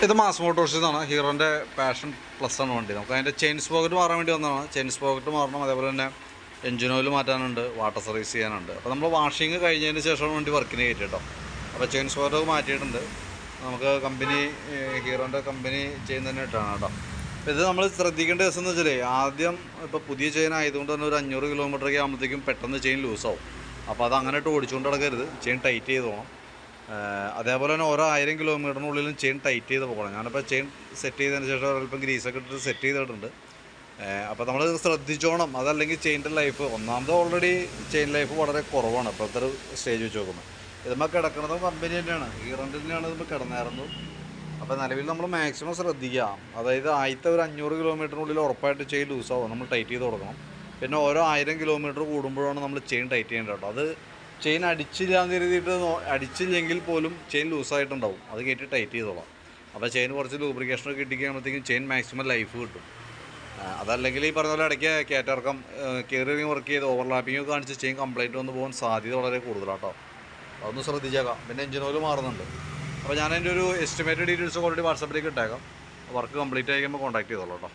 ഇത് mass മോട്ടോഴ്സിന്നാണ്, ഹീറോൻ്റെ passion plus ആണ് വണ്ടി. നമുക്ക് അതിൻ്റെ ചെയിൻ സ്പോക്കറ്റ് മാറാൻ വേണ്ടി വന്നതാണ്. ചെയിൻ സ്പോക്കറ്റ് മാറണം, അതേപോലെ തന്നെ എഞ്ചിൻ ഓയിൽ മാറ്റാനുണ്ട്, വാട്ടർ സർവീസ് ചെയ്യാനുണ്ട്. അപ്പോൾ നമ്മൾ വാഷിങ് കഴിഞ്ഞതിന് ശേഷമാണ് വണ്ടി വർക്കിന് കയറ്റി കേട്ടോ. അപ്പോൾ ചെയിൻ സ്പോക്കറ്റ് മാറ്റിയിട്ടുണ്ട്. നമുക്ക് കമ്പനി ഹീറോൻ്റെ കമ്പനി ചെയിൻ തന്നെ ഇട്ടാണ് കേട്ടോ. ഇത് നമ്മൾ ശ്രദ്ധിക്കേണ്ട ദിവസം എന്ന് വെച്ചാൽ ആദ്യം ഇപ്പോൾ പുതിയ ചെയിൻ ആയതുകൊണ്ട് തന്നെ ഒരു 500 കിലോമീറ്ററൊക്കെ ആകുമ്പോഴത്തേക്കും പെട്ടെന്ന് ചെയിൻ ലൂസാവും. അപ്പോൾ അത് അങ്ങനെ ഇട്ട് ഓടിച്ചുകൊണ്ട് നടക്കരുത്, ചെയിൻ ടൈറ്റ് ചെയ്ത് പോകണം. അതേപോലെ തന്നെ ഓരോ 1000 കിലോമീറ്ററിനുള്ളിലും ചെയിൻ ടൈറ്റ് ചെയ്ത് പോകണം. ഞാനിപ്പോൾ ചെയിൻ സെറ്റ് ചെയ്തതിന് ശേഷം ഒരല്പം ഗ്രീസൊക്കെ ഇട്ടിട്ട് സെറ്റ് ചെയ്തിട്ടുണ്ട്. അപ്പോൾ നമ്മൾ ശ്രദ്ധിച്ചോണം, അതല്ലെങ്കിൽ ചെയിൻ്റെ ലൈഫ് ഒന്നാമത് ഓൾറെഡി ചെയിൻ ലൈഫ് വളരെ കുറവാണ് ഇപ്പോഴത്തെ ഒരു സ്റ്റേജ് വെച്ച് നോക്കുമ്പോൾ. ഇതുമ്പോൾ കിടക്കുന്നതും കമ്പനി തന്നെയാണ്, ഹീറോൻ്റെ തന്നെയാണ് ഇതിപ്പോൾ കിടന്നായിരുന്നു. അപ്പോൾ നിലവിൽ നമ്മൾ മാക്സിമം ശ്രദ്ധിക്കുക. അതായത് ആദ്യത്തെ ഒരു 500 കിലോമീറ്ററിനുള്ളിൽ ഉറപ്പായിട്ട് ചെയിൻ ലൂസാവും, നമ്മൾ ടൈറ്റ് ചെയ്ത് കൊടുക്കണം. പിന്നെ ഓരോ 1000 കിലോമീറ്റർ കൂടുമ്പോഴാണ് നമ്മൾ ചെയിൻ ടൈറ്റ് ചെയ്യേണ്ടത് കേട്ടോ. അത് ചെയിൻ അടിച്ചില്ലാന്ന് കരുതിയിട്ട് അടിച്ചില്ലെങ്കിൽ പോലും ചെയിൻ ലൂസായിട്ടുണ്ടാവും, അത് കയറ്റി ടൈറ്റ് ചെയ്തോളാം. അപ്പോൾ ചെയിൻ കുറച്ച് ലൂബ്രിക്കേഷനൊക്കെ കിട്ടിക്കഴിയുമ്പോഴത്തേക്കും ചെയിൻ മാക്സിമം ലൈഫ് കിട്ടും. അതല്ലെങ്കിൽ ഈ പറഞ്ഞ പോലെ ഇടയ്ക്ക് കയറ്റിറക്കം കയറി വർക്ക് ചെയ്ത് ഓവർലാപ്പിംഗ് ഒക്കെ കാണിച്ച് ചെയിൻ കംപ്ലൈൻറ്റ് വന്ന് പോകാൻ സാധ്യത വളരെ കൂടുതലാണ് കേട്ടോ. അതൊന്ന് ശ്രദ്ധിച്ചേക്കാം. പിന്നെ എഞ്ചിൻ ഓയിൽ മാറുന്നുണ്ട്. അപ്പോൾ ഞാൻ അതിൻ്റെ ഒരു എസ്റ്റിമേറ്റഡ് ഡീറ്റെയിൽസ് ഓൾറെഡി വാട്സാപ്പിലേക്ക് ഇട്ടേക്കാം. വർക്ക് കംപ്ലീറ്റ് ആയി കഴിയുമ്പോൾ കോൺടാക്ട് ചെയ്തോളൂ കേട്ടോ.